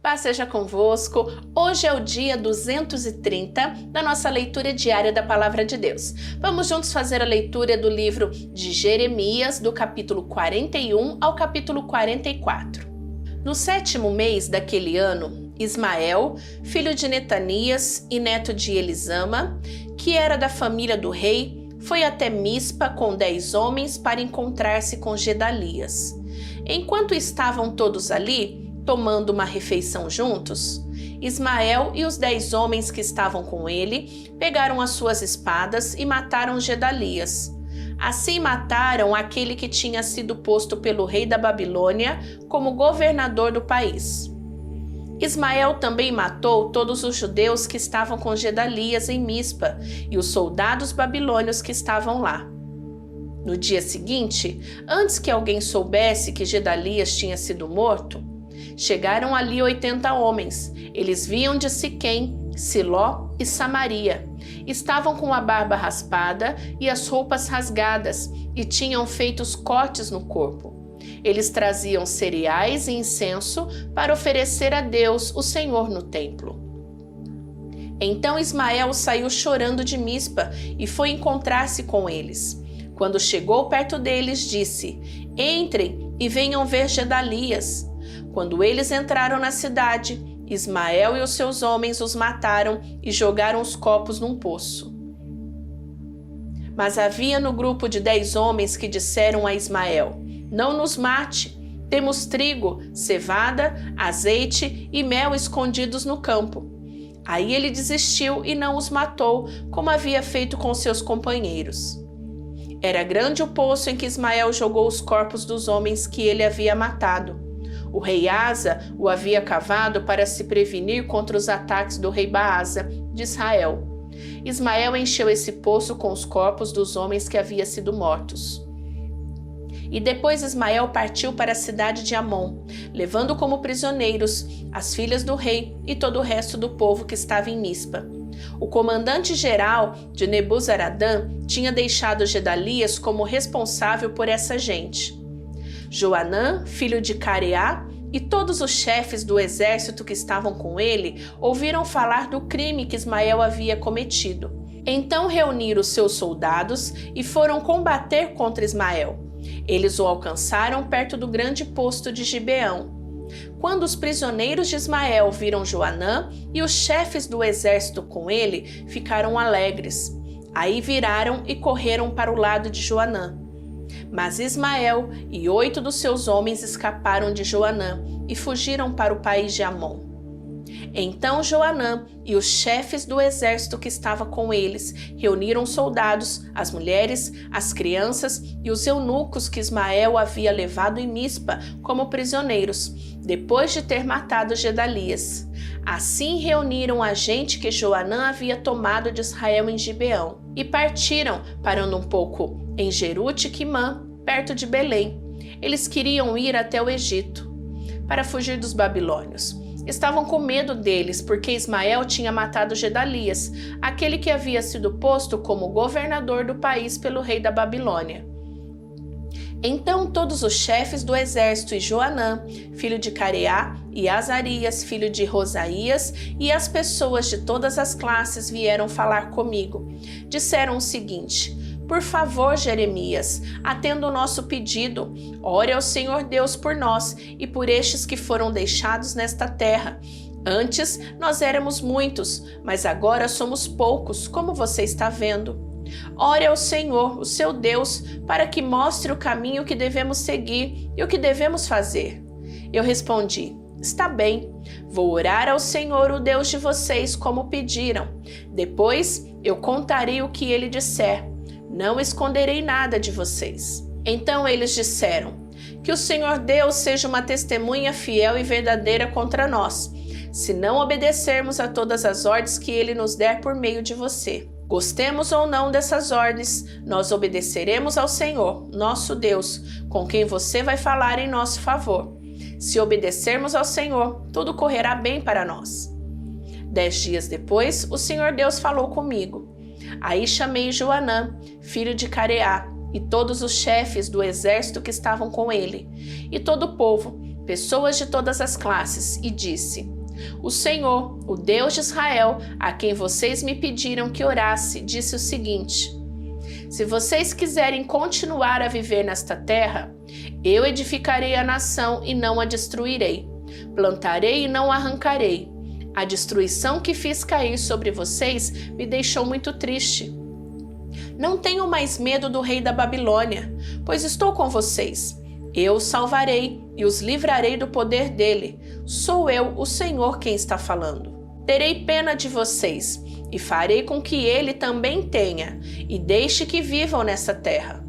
Paz seja convosco. Hoje é o dia 230 da nossa leitura diária da Palavra de Deus. Vamos juntos fazer a leitura do livro de Jeremias, do capítulo 41 ao capítulo 44. No 7º mês daquele ano, Ismael, filho de Netanias e neto de Elisama, que era da família do rei, foi até Mispa com 10 homens para encontrar-se com Gedalias. Enquanto estavam todos ali, tomando uma refeição juntos, Ismael e os 10 homens que estavam com ele pegaram as suas espadas e mataram Gedalias. Assim mataram aquele que tinha sido posto pelo rei da Babilônia como governador do país. Ismael também matou todos os judeus que estavam com Gedalias em Mispa e os soldados babilônios que estavam lá. No dia seguinte, antes que alguém soubesse que Gedalias tinha sido morto, chegaram ali 80 homens. Eles vinham de Siquém, Siló e Samaria. Estavam com a barba raspada e as roupas rasgadas e tinham feito cortes no corpo. Eles traziam cereais e incenso para oferecer a Deus, o Senhor, no templo. Então Ismael saiu chorando de Mispa e foi encontrar-se com eles. Quando chegou perto deles, disse: "Entrem e venham ver Gedalias." Quando eles entraram na cidade, Ismael e os seus homens os mataram e jogaram os corpos num poço. Mas havia no grupo de 10 homens que disseram a Ismael: "Não nos mate, temos trigo, cevada, azeite e mel escondidos no campo." Aí ele desistiu e não os matou, como havia feito com seus companheiros. Era grande o poço em que Ismael jogou os corpos dos homens que ele havia matado. O rei Asa o havia cavado para se prevenir contra os ataques do rei Baasa de Israel. Ismael encheu esse poço com os corpos dos homens que haviam sido mortos. E depois Ismael partiu para a cidade de Amon, levando como prisioneiros as filhas do rei e todo o resto do povo que estava em Mispa. O comandante-geral de Nebuzaradã tinha deixado Gedalias como responsável por essa gente. Joanã, filho de Careá, e todos os chefes do exército que estavam com ele ouviram falar do crime que Ismael havia cometido. Então reuniram seus soldados e foram combater contra Ismael. Eles o alcançaram perto do grande posto de Gibeão. Quando os prisioneiros de Ismael viram Joanã e os chefes do exército com ele, ficaram alegres. Aí viraram e correram para o lado de Joanã. Mas Ismael e 8 dos seus homens escaparam de Joanã e fugiram para o país de Amon. Então Joanã e os chefes do exército que estava com eles reuniram os soldados, as mulheres, as crianças e os eunucos que Ismael havia levado em Mispa como prisioneiros, depois de ter matado Gedalias. Assim reuniram a gente que Joanã havia tomado de Israel em Gibeão e partiram, parando um pouco em Jerute-Quimã, perto de Belém. Eles queriam ir até o Egito para fugir dos babilônios. Estavam com medo deles, porque Ismael tinha matado Gedalias, aquele que havia sido posto como governador do país pelo rei da Babilônia. Então todos os chefes do exército e Joanã, filho de Careá, e Azarias, filho de Rosaías, e as pessoas de todas as classes vieram falar comigo. Disseram o seguinte: "Por favor, Jeremias, atenda o nosso pedido. Ore ao Senhor Deus por nós e por estes que foram deixados nesta terra. Antes nós éramos muitos, mas agora somos poucos, como você está vendo. Ore ao Senhor, o seu Deus, para que mostre o caminho que devemos seguir e o que devemos fazer." Eu respondi: "Está bem, vou orar ao Senhor, o Deus de vocês, como pediram. Depois eu contarei o que ele disser. Não esconderei nada de vocês." Então eles disseram: "Que o Senhor Deus seja uma testemunha fiel e verdadeira contra nós, se não obedecermos a todas as ordens que ele nos der por meio de você. Gostemos ou não dessas ordens, nós obedeceremos ao Senhor, nosso Deus, com quem você vai falar em nosso favor. Se obedecermos ao Senhor, tudo correrá bem para nós." 10 dias depois, o Senhor Deus falou comigo. Aí chamei Joanã, filho de Careá, e todos os chefes do exército que estavam com ele, e todo o povo, pessoas de todas as classes, e disse: O Senhor, o Deus de Israel, a quem vocês me pediram que orasse, disse o seguinte: se vocês quiserem continuar a viver nesta terra, eu edificarei a nação e não a destruirei. Plantarei e não arrancarei. A destruição que fiz cair sobre vocês me deixou muito triste. Não tenham mais medo do rei da Babilônia, pois estou com vocês. Eu os salvarei e os livrarei do poder dele. Sou eu, o Senhor, quem está falando. Terei pena de vocês e farei com que ele também tenha, e deixe que vivam nessa terra.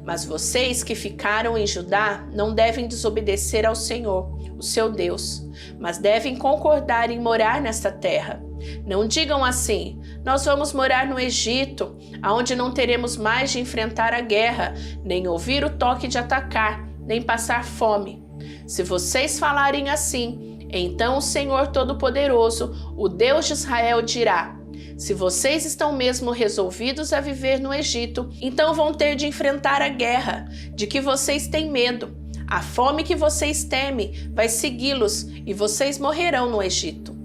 Mas vocês que ficaram em Judá não devem desobedecer ao Senhor, o seu Deus, mas devem concordar em morar nesta terra. Não digam assim: nós vamos morar no Egito, aonde não teremos mais de enfrentar a guerra, nem ouvir o toque de atacar, nem passar fome. Se vocês falarem assim, então o Senhor Todo-Poderoso, o Deus de Israel, dirá: se vocês estão mesmo resolvidos a viver no Egito, então vão ter de enfrentar a guerra, de que vocês têm medo. A fome que vocês temem vai segui-los e vocês morrerão no Egito.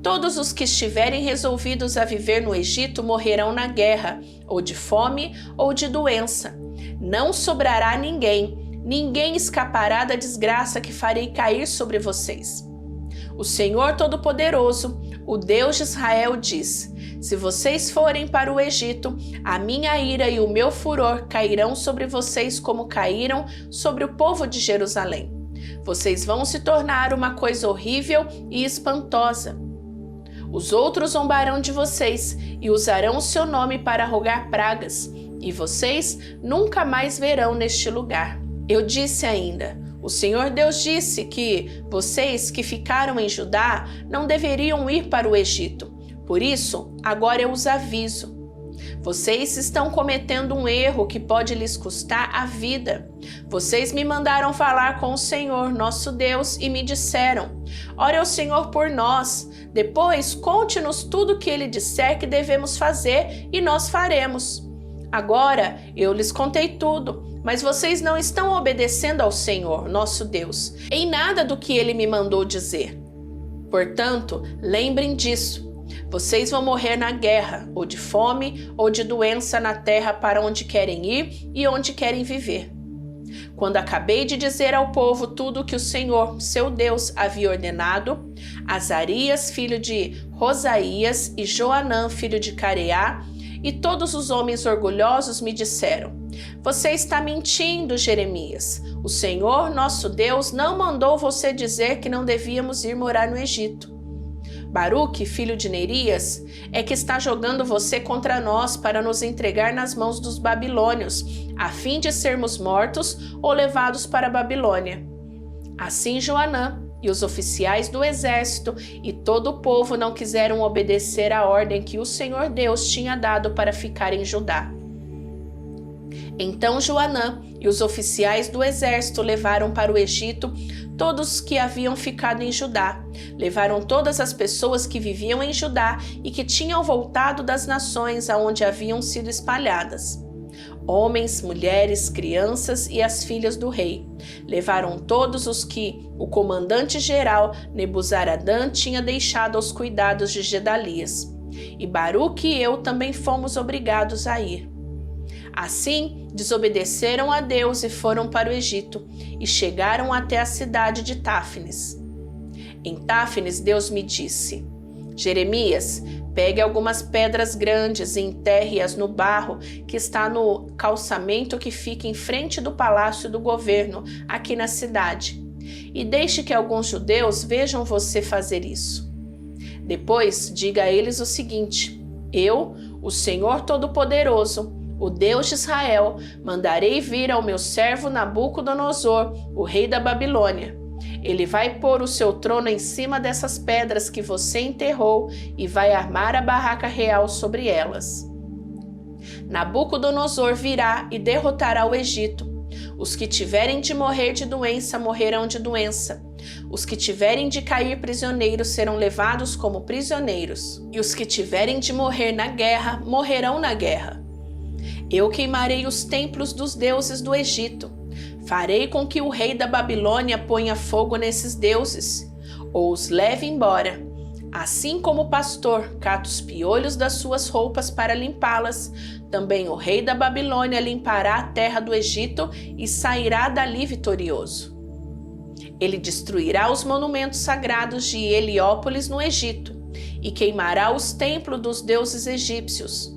Todos os que estiverem resolvidos a viver no Egito morrerão na guerra, ou de fome ou de doença. Não sobrará ninguém, ninguém escapará da desgraça que farei cair sobre vocês. O Senhor Todo-Poderoso, o Deus de Israel, diz: se vocês forem para o Egito, a minha ira e o meu furor cairão sobre vocês como caíram sobre o povo de Jerusalém. Vocês vão se tornar uma coisa horrível e espantosa. Os outros zombarão de vocês e usarão o seu nome para rogar pragas, e vocês nunca mais verão neste lugar. Eu disse ainda: o Senhor Deus disse que vocês que ficaram em Judá não deveriam ir para o Egito. Por isso, agora eu os aviso. Vocês estão cometendo um erro que pode lhes custar a vida. Vocês me mandaram falar com o Senhor, nosso Deus, e me disseram: ore ao Senhor por nós. Depois, conte-nos tudo o que ele disser que devemos fazer e nós faremos. Agora, eu lhes contei tudo, mas vocês não estão obedecendo ao Senhor, nosso Deus, em nada do que ele me mandou dizer. Portanto, lembrem disso. Vocês vão morrer na guerra, ou de fome, ou de doença na terra para onde querem ir e onde querem viver. Quando acabei de dizer ao povo tudo o que o Senhor, seu Deus, havia ordenado, Azarias, filho de Rosaías, e Joanã, filho de Careá, e todos os homens orgulhosos me disseram: você está mentindo, Jeremias. O Senhor, nosso Deus, não mandou você dizer que não devíamos ir morar no Egito. Baruque, filho de Nerias, é que está jogando você contra nós para nos entregar nas mãos dos babilônios, a fim de sermos mortos ou levados para a Babilônia. Assim Joanã e os oficiais do exército e todo o povo não quiseram obedecer à ordem que o Senhor Deus tinha dado para ficar em Judá. Então Joanã e os oficiais do exército levaram para o Egito todos os que haviam ficado em Judá. Levaram todas as pessoas que viviam em Judá e que tinham voltado das nações aonde haviam sido espalhadas. Homens, mulheres, crianças e as filhas do rei. Levaram todos os que o comandante-geral Nebuzaradã tinha deixado aos cuidados de Gedalias. E Baruque e eu também fomos obrigados a ir. Assim, desobedeceram a Deus e foram para o Egito, e chegaram até a cidade de Táfnis. Em Táfnis, Deus me disse: Jeremias, pegue algumas pedras grandes e enterre-as no barro que está no calçamento que fica em frente do palácio do governo, aqui na cidade, e deixe que alguns judeus vejam você fazer isso. Depois, diga a eles o seguinte: eu, o Senhor Todo-Poderoso, o Deus de Israel, mandarei vir ao meu servo Nabucodonosor, o rei da Babilônia. Ele vai pôr o seu trono em cima dessas pedras que você enterrou e vai armar a barraca real sobre elas. Nabucodonosor virá e derrotará o Egito. Os que tiverem de morrer de doença morrerão de doença. Os que tiverem de cair prisioneiros serão levados como prisioneiros. E os que tiverem de morrer na guerra morrerão na guerra. Eu queimarei os templos dos deuses do Egito. Farei com que o rei da Babilônia ponha fogo nesses deuses. ou os leve embora. Assim como o pastor cata os piolhos das suas roupas para limpá-las, também o rei da Babilônia limpará a terra do Egito e sairá dali vitorioso. Ele destruirá os monumentos sagrados de Heliópolis no Egito e queimará os templos dos deuses egípcios.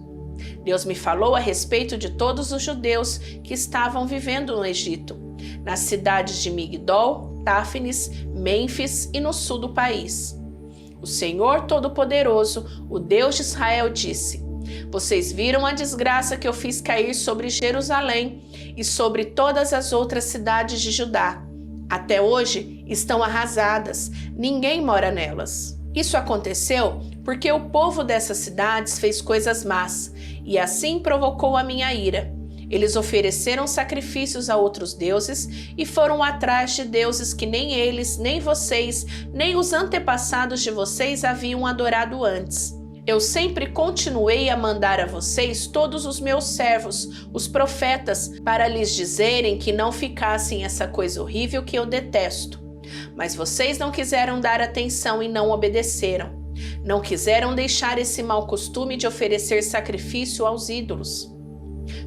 Deus me falou a respeito de todos os judeus que estavam vivendo no Egito, nas cidades de Migdol, Táfnis, Mênfis e no sul do país. O Senhor Todo-Poderoso, o Deus de Israel, disse: Vocês viram a desgraça que eu fiz cair sobre Jerusalém e sobre todas as outras cidades de Judá. Até hoje estão arrasadas, ninguém mora nelas. Isso aconteceu porque o povo dessas cidades fez coisas más e assim provocou a minha ira. Eles ofereceram sacrifícios a outros deuses e foram atrás de deuses que nem eles, nem vocês, nem os antepassados de vocês haviam adorado antes. Eu sempre continuei a mandar a vocês todos os meus servos, os profetas, para lhes dizerem que não ficassem essa coisa horrível que eu detesto. Mas vocês não quiseram dar atenção e não obedeceram. Não quiseram deixar esse mau costume de oferecer sacrifício aos ídolos.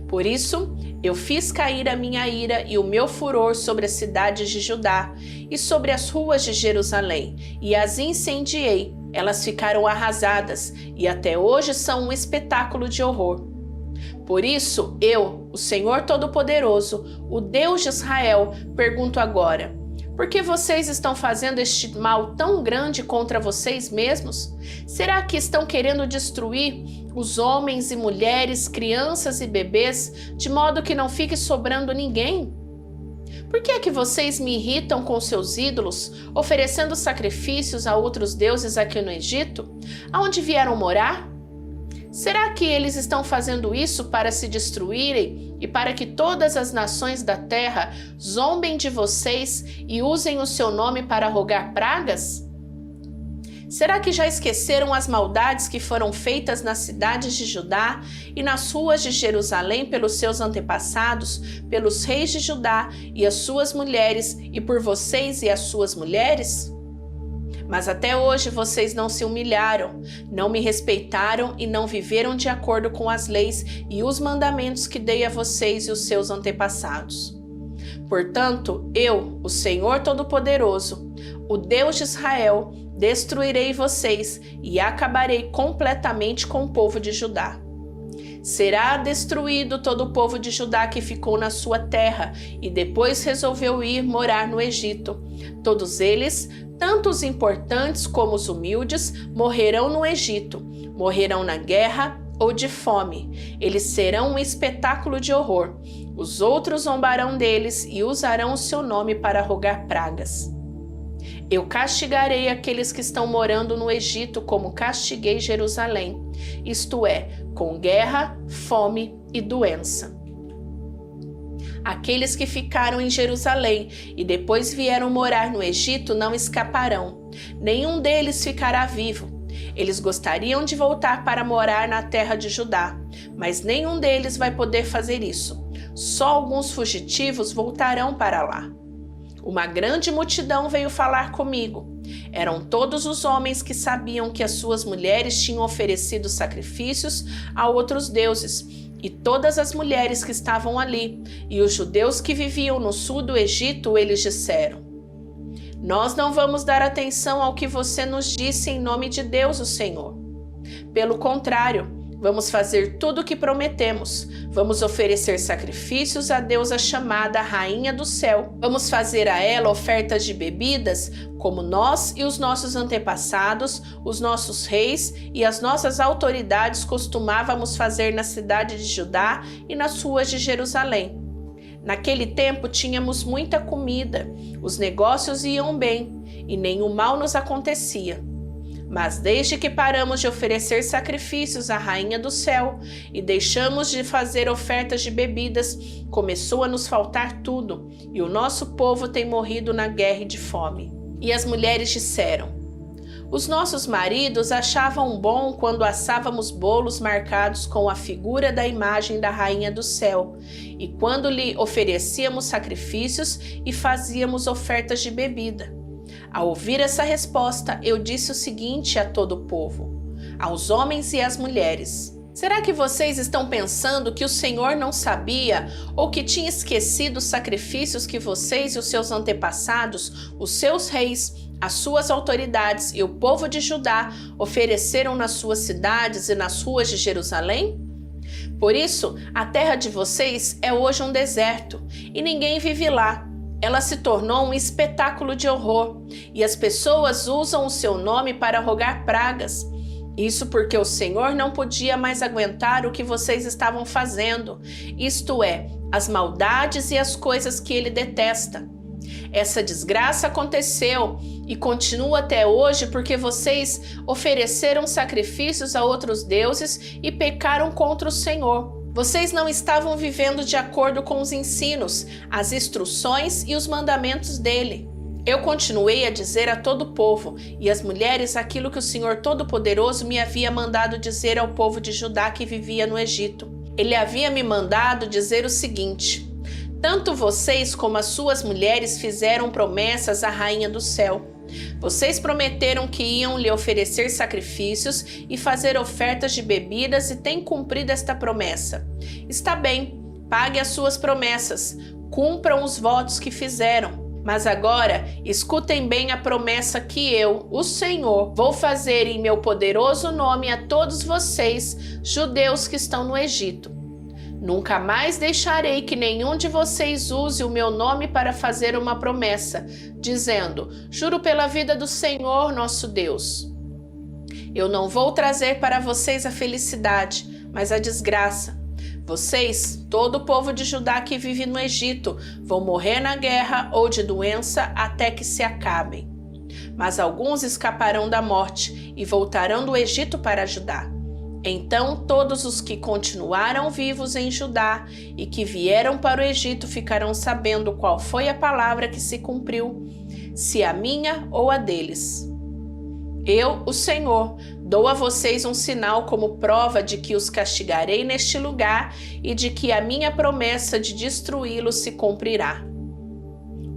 Por isso, eu fiz cair a minha ira e o meu furor sobre as cidades de Judá e sobre as ruas de Jerusalém, e as incendiei. Elas ficaram arrasadas e até hoje são um espetáculo de horror. Por isso, eu, o Senhor Todo-Poderoso, o Deus de Israel, pergunto agora: por que vocês estão fazendo este mal tão grande contra vocês mesmos? Será que estão querendo destruir os homens e mulheres, crianças e bebês, de modo que não fique sobrando ninguém? Por que é que vocês me irritam com seus ídolos, oferecendo sacrifícios a outros deuses aqui no Egito, aonde vieram morar? Será que eles estão fazendo isso para se destruírem e para que todas as nações da terra zombem de vocês e usem o seu nome para rogar pragas? Será que já esqueceram as maldades que foram feitas nas cidades de Judá e nas ruas de Jerusalém pelos seus antepassados, pelos reis de Judá e as suas mulheres, e por vocês e as suas mulheres? Mas até hoje vocês não se humilharam, não me respeitaram e não viveram de acordo com as leis e os mandamentos que dei a vocês e os seus antepassados. Portanto, eu, o Senhor Todo-Poderoso, o Deus de Israel, destruirei vocês e acabarei completamente com o povo de Judá. Será destruído todo o povo de Judá que ficou na sua terra e depois resolveu ir morar no Egito. Todos eles, tanto os importantes como os humildes, morrerão no Egito, morrerão na guerra ou de fome. Eles serão um espetáculo de horror. Os outros zombarão deles e usarão o seu nome para rogar pragas. Eu castigarei aqueles que estão morando no Egito como castiguei Jerusalém, isto é, com guerra, fome e doença. Aqueles que ficaram em Jerusalém e depois vieram morar no Egito não escaparão. Nenhum deles ficará vivo. Eles gostariam de voltar para morar na terra de Judá, mas nenhum deles vai poder fazer isso. Só alguns fugitivos voltarão para lá. Uma grande multidão veio falar comigo. Eram todos os homens que sabiam que as suas mulheres tinham oferecido sacrifícios a outros deuses, e todas as mulheres que estavam ali, e os judeus que viviam no sul do Egito, eles disseram: Nós não vamos dar atenção ao que você nos disse em nome de Deus, o Senhor. Pelo contrário, vamos fazer tudo o que prometemos. Vamos oferecer sacrifícios à deusa chamada Rainha do Céu. Vamos fazer a ela ofertas de bebidas, como nós e os nossos antepassados, os nossos reis e as nossas autoridades costumávamos fazer na cidade de Judá e nas ruas de Jerusalém. Naquele tempo tínhamos muita comida, os negócios iam bem e nenhum mal nos acontecia. Mas desde que paramos de oferecer sacrifícios à Rainha do Céu e deixamos de fazer ofertas de bebidas, começou a nos faltar tudo, e o nosso povo tem morrido na guerra e de fome. E as mulheres disseram: Os nossos maridos achavam bom quando assávamos bolos marcados com a figura da imagem da Rainha do Céu, e quando lhe oferecíamos sacrifícios e fazíamos ofertas de bebida. Ao ouvir essa resposta, eu disse o seguinte a todo o povo, aos homens e às mulheres: será que vocês estão pensando que o Senhor não sabia ou que tinha esquecido os sacrifícios que vocês e os seus antepassados, os seus reis, as suas autoridades e o povo de Judá ofereceram nas suas cidades e nas ruas de Jerusalém? Por isso, a terra de vocês é hoje um deserto e ninguém vive lá. Ela se tornou um espetáculo de horror e as pessoas usam o seu nome para rogar pragas. Isso porque o Senhor não podia mais aguentar o que vocês estavam fazendo, isto é, as maldades e as coisas que ele detesta. Essa desgraça aconteceu e continua até hoje porque vocês ofereceram sacrifícios a outros deuses e pecaram contra o Senhor. Vocês não estavam vivendo de acordo com os ensinos, as instruções e os mandamentos dele. Eu continuei a dizer a todo o povo e às mulheres aquilo que o Senhor Todo-Poderoso me havia mandado dizer ao povo de Judá que vivia no Egito. Ele havia me mandado dizer o seguinte: tanto vocês como as suas mulheres fizeram promessas à Rainha do Céu. Vocês prometeram que iam lhe oferecer sacrifícios e fazer ofertas de bebidas e têm cumprido esta promessa. Está bem, pague as suas promessas, cumpram os votos que fizeram. Mas agora, escutem bem a promessa que eu, o Senhor, vou fazer em meu poderoso nome a todos vocês, judeus que estão no Egito. Nunca mais deixarei que nenhum de vocês use o meu nome para fazer uma promessa, dizendo: juro pela vida do Senhor nosso Deus. Eu não vou trazer para vocês a felicidade, mas a desgraça. Vocês, todo o povo de Judá que vive no Egito, vão morrer na guerra ou de doença até que se acabem. Mas alguns escaparão da morte e voltarão do Egito para Judá. Então todos os que continuaram vivos em Judá e que vieram para o Egito ficarão sabendo qual foi a palavra que se cumpriu, se a minha ou a deles. Eu, o Senhor, dou a vocês um sinal como prova de que os castigarei neste lugar e de que a minha promessa de destruí-los se cumprirá.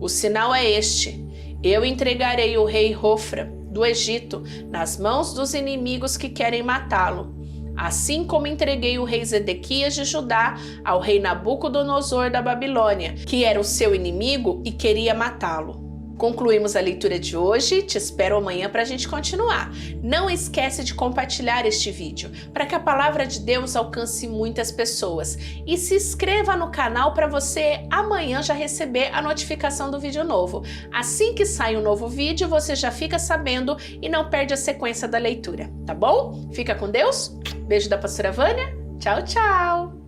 O sinal é este: eu entregarei o rei Hofra, do Egito, nas mãos dos inimigos que querem matá-lo, assim como entreguei o rei Zedequias de Judá ao rei Nabucodonosor da Babilônia, que era o seu inimigo e queria matá-lo. Concluímos a leitura de hoje, te espero amanhã para a gente continuar. Não esquece de compartilhar este vídeo, para que a palavra de Deus alcance muitas pessoas. E se inscreva no canal para você amanhã já receber a notificação do vídeo novo. Assim que sai um novo vídeo, você já fica sabendo e não perde a sequência da leitura, tá bom? Fica com Deus, beijo da pastora Vânia, tchau, tchau!